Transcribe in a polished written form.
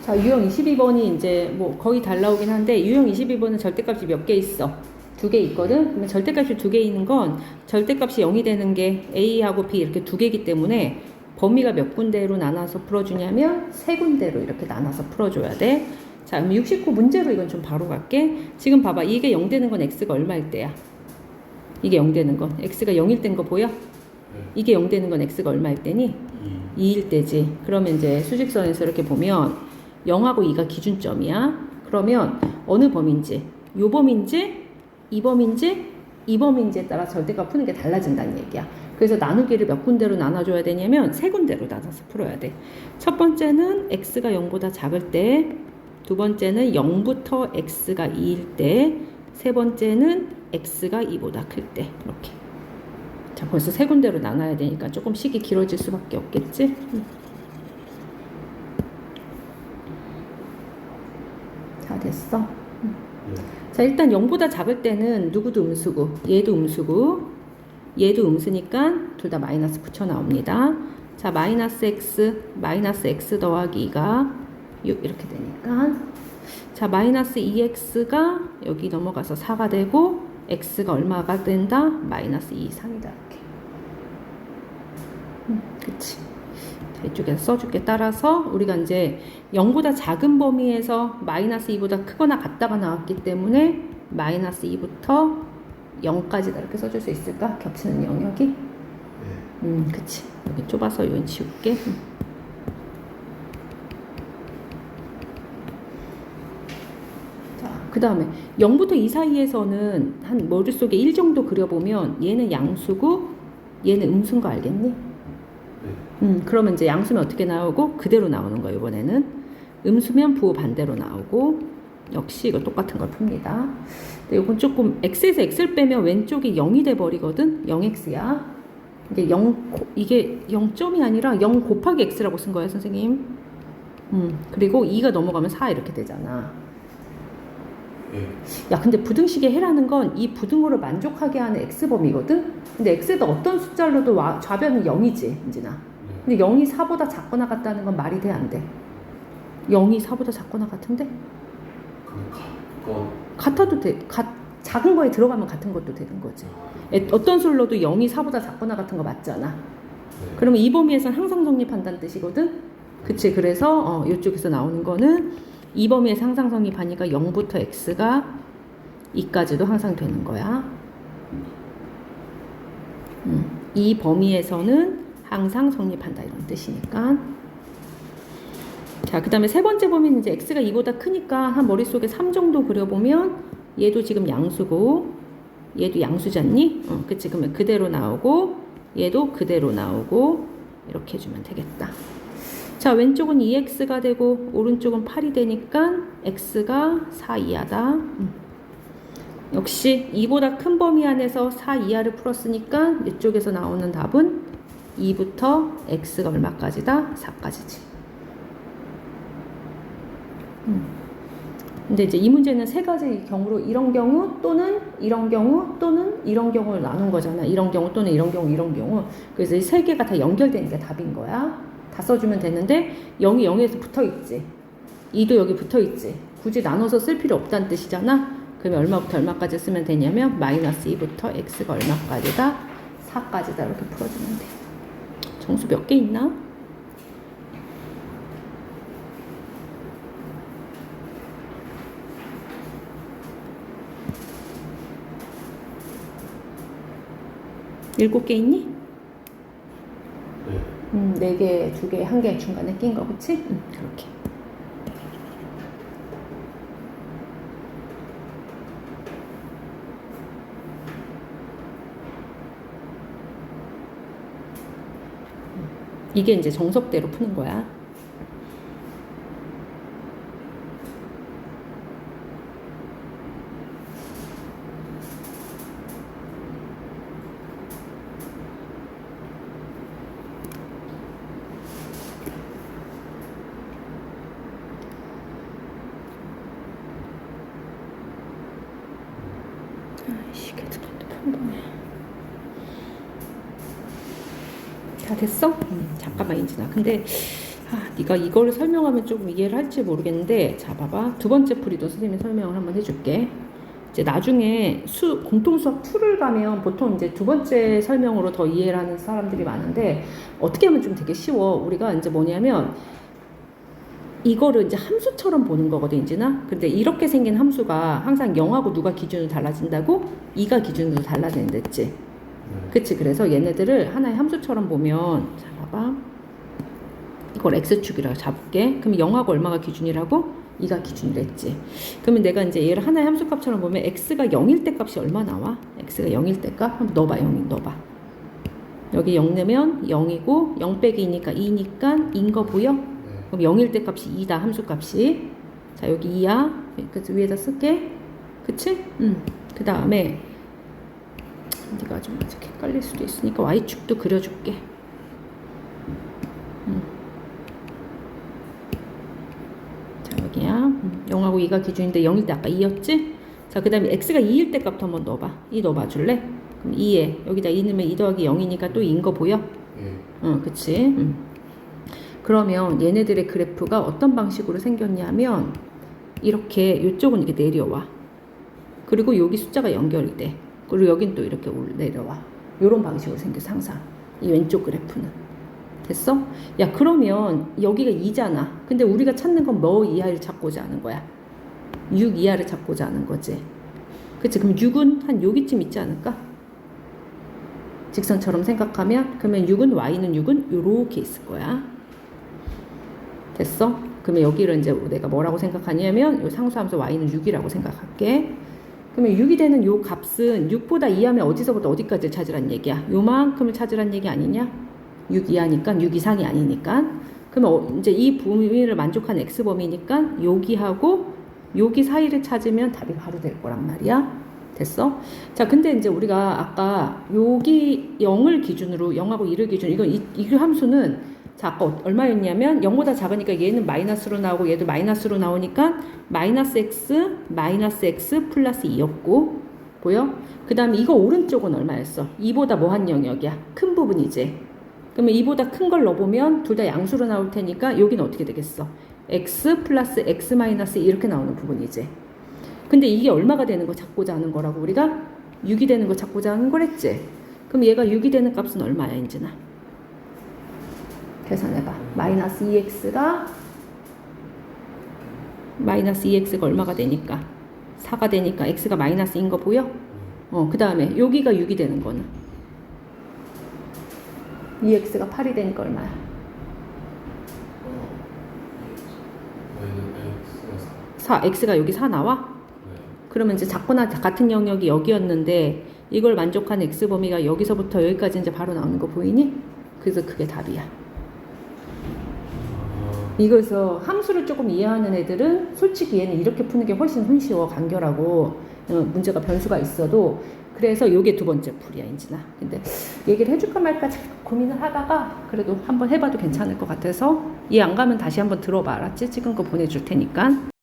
자, 유형 22번이 이제 뭐 거의 달 나오긴 한데, 유형 22번은 절대값이 몇 개 있어? 2개 있거든? 그러면 절대값이 2개 있는 건 절대값이 0이 되는 게 A하고 B 이렇게 2개이기 때문에 범위가 몇 군데로 나눠서 풀어주냐면 3군데로 이렇게 나눠서 풀어줘야 돼. 자, 그럼 69 문제로 이건 좀 바로 갈게. 지금 봐봐. 이게 0 되는 건 X가 얼마일 때야? 이게 0 되는 건. X가 0일 때인 거 보여? 이게 0 되는 건 X가 얼마일 때니? 2일 때지. 그러면 이제 수직선에서 이렇게 보면 0하고 2가 기준점이야. 그러면 어느 범위인지, 요 범위인지, 이 범위인지, 이 범위인지에 따라 절대값 푸는 게 달라진다는 얘기야. 그래서 나누기를 몇 군데로 나눠줘야 되냐면 3군데로 나눠서 풀어야 돼. 첫 번째는 x가 0보다 작을 때, 두 번째는 0부터 x가 2일 때, 세 번째는 x가 2보다 클 때. 이렇게. 자, 벌써 3군데로 나눠야 되니까 조금 식이 길어질 수밖에 없겠지? 다 됐어? 자, 일단 0보다 작을 때는 누구도 음수고, 얘도 음수고, 얘도 음수니까 둘 다 마이너스 붙여 나옵니다. 자, 마이너스 x 더하기 2가 6 이렇게 되니까, 자, 마이너스 2x가 여기 넘어가서 4가 되고, x가 얼마가 된다? 마이너스 2 이상이다. 이렇게. 그치. 자, 이쪽에서 써줄게. 따라서 우리가 이제 0보다 작은 범위에서 마이너스 2보다 크거나 같다가 나왔기 때문에 마이너스 2부터 0까지다 이렇게 써줄 수 있을까? 겹치는 영역이? 그치. 여기 좁아서 이건 지울게. 자, 그 다음에 0부터 2 사이에서는 한 머릿속에 1 정도 그려보면 얘는 양수고 얘는 음수인 거 알겠니? 그러면 이제 양수면 어떻게 나오고? 그대로 나오는 거예요, 이번에는. 음수면 부호 반대로 나오고, 역시 이거 똑같은 걸 풉니다. 근데 이건 조금 x에서 x를 빼면 왼쪽이 0이 돼버리거든? 0x야. 이게 0점이 아니라 0 곱하기 x라고 쓴 거예요, 선생님. 그리고 2가 넘어가면 4 이렇게 되잖아. 야, 근데 부등식의 해라는 건 이 부등호를 만족하게 하는 x범위거든? 근데 x에다 어떤 숫자로도 좌변은 0이지, 인진아. 근데 0이 4보다 작거나 같다는 건 말이 돼, 안 돼? 0이 4보다 작거나 같은데? 같아도 돼. 작은 거에 들어가면 같은 것도 되는 거지. 어떤 수로도 0이 4보다 작거나 같은 거 맞잖아. 그러면 이 범위에서는 항상 성립한다는 뜻이거든? 그치. 그래서 이쪽에서 나오는 거는 이 범위에서 항상 성립하니까 0부터 x가 2까지도 항상 되는 거야. 이 범위에서는 항상 성립한다 이런 뜻이니까. 자, 그 다음에 세 번째 범위는 이제 x가 2보다 크니까 한 머릿속에 3 정도 그려보면 얘도 지금 양수고 얘도 양수잖니? 그치. 그러면 그대로 나오고 얘도 그대로 나오고 이렇게 해주면 되겠다. 자, 왼쪽은 2x가 되고 오른쪽은 8이 되니까 x가 4 이하다. 역시 2보다 큰 범위 안에서 4 이하를 풀었으니까 이쪽에서 나오는 답은 2부터 x가 얼마까지다? 4까지지. 근데 이제 이 문제는 세 가지 경우로 이런 경우 또는 이런 경우 또는 이런 경우를 나눈 거잖아. 이런 경우 또는 이런 경우 이런 경우. 그래서 이 세 개가 다 연결되는 게 답인 거야. 다 써주면 되는데 0이 0에서 붙어있지. 2도 여기 붙어있지. 굳이 나눠서 쓸 필요 없다는 뜻이잖아. 그러면 얼마부터 얼마까지 쓰면 되냐면 마이너스 2부터 x가 얼마까지다? 4까지다 이렇게 풀어주면 돼. 정수 몇 개 있나? 일곱 개 있니? 4개, 2개, 1개 중간에 낀 거, 그치? 그렇게. 이게 이제 정석대로 푸는 거야. 아이씨, 계속 핸드폰 다 됐어? 잠깐만, 인진아. 근데 네가 이거를 설명하면 조금 이해를 할지 모르겠는데, 자 봐봐. 두 번째 풀이도 선생님이 설명을 한번 해줄게. 이제 나중에 공통수학 2를 가면 보통 이제 두 번째 설명으로 더 이해를 하는 사람들이 많은데, 어떻게 하면 좀 되게 쉬워. 우리가 이제 뭐냐면 이거를 이제 함수처럼 보는 거거든, 이제나. 근데 이렇게 생긴 함수가 항상 0하고 누가 기준으로 달라진다고? 2가 기준으로 달라진댔지. 그치? 그래서 얘네들을 하나의 함수처럼 보면, 자 봐봐. 이걸 x축이라고 잡을게. 그럼 0하고 얼마가 기준이라고? 2가 기준이랬지. 그러면 내가 이제 얘를 하나의 함수값처럼 보면 x가 0일 때 값이 얼마 나와? x가 0일 때 값? 한번 넣어봐. 0 넣어봐. 여기 0 넣으면 0이고 0 빼기 2니까 2니까 2인 거 보여? 그럼 0일 때 값이 2다. 함수값이. 자 여기 2야. 그래서 위에다 쓸게. 그치? 그 다음에 네가 좀 이렇게 헷갈릴 수도 있으니까 y축도 그려줄게. 자 여기야. 0하고 2가 기준인데 0일 때 아까 2였지? 자 그 다음에 x가 2일 때 값도 한번 넣어봐. 2 넣어봐 줄래? 그럼 2에 여기다 2 넣으면 2 더하기 0이니까 또 2인 거 보여? 그치? 그러면 얘네들의 그래프가 어떤 방식으로 생겼냐면 이렇게 이쪽은 이렇게 내려와. 그리고 여기 숫자가 연결이 돼. 그리고 여긴 또 이렇게 내려와. 이런 방식으로 생겼어 항상. 이 왼쪽 그래프는. 됐어? 야 그러면 여기가 2잖아. 근데 우리가 찾는 건 뭐 이하를 찾고자 하는 거야? 6 이하를 찾고자 하는 거지. 그치? 그럼 6은 한 여기쯤 있지 않을까? 직선처럼 생각하면 그러면 6은 y는 6은 요렇게 있을 거야. 됐어? 그러면 여기를 이제 내가 뭐라고 생각하냐면 요 상수함수 y는 6이라고 생각할게. 그러면 6이 되는 요 값은 6보다 이하면 어디서부터 어디까지 찾으란 얘기야? 요만큼을 찾으란 얘기 아니냐? 6 이하니까 6 이상이 아니니까. 그러면 이제 이 범위를 만족한 x범위니까 여기하고 여기 사이를 찾으면 답이 바로 될 거란 말이야. 됐어? 자, 근데 이제 우리가 아까 여기 0을 기준으로 0하고 2를 기준으로 이 함수는 자, 아까 얼마였냐면 0보다 작으니까 얘는 마이너스로 나오고 얘도 마이너스로 나오니까 마이너스 x 플러스 2였고 보여? 그 다음에 이거 오른쪽은 얼마였어? 2보다 뭐한 영역이야? 큰 부분이지. 그러면 2보다 큰 걸 넣어보면 둘 다 양수로 나올 테니까 여기는 어떻게 되겠어? x 플러스 x 마이너스 이렇게 나오는 부분이지. 근데 이게 얼마가 되는 거 찾고자 하는 거라고 우리가? 6이 되는 거 찾고자 하는 거랬지? 그럼 얘가 6이 되는 값은 얼마야 인지나? 계산해봐. 마이너스 2x가 얼마가 되니까? 4가 되니까 x가 마이너스인 거 보여? 그 다음에 여기가 6이 되는 거는? 2x가 8이 되니까 얼마야? x가 여기 4 나와? 그러면 이제 작거나 같은 영역이 여기였는데 이걸 만족한 x 범위가 여기서부터 여기까지 이제 바로 나오는 거 보이니? 그래서 그게 답이야. 이거에서 함수를 조금 이해하는 애들은 솔직히 얘는 이렇게 푸는 게 훨씬 손쉬워. 간결하고 문제가 변수가 있어도. 그래서 요게 두 번째 풀이야 인지나. 근데 얘기를 해줄까 말까 고민을 하다가 그래도 한번 해봐도 괜찮을 것 같아서 이해 안 가면 다시 한번 들어봐. 알았지? 찍은 거 보내줄 테니까.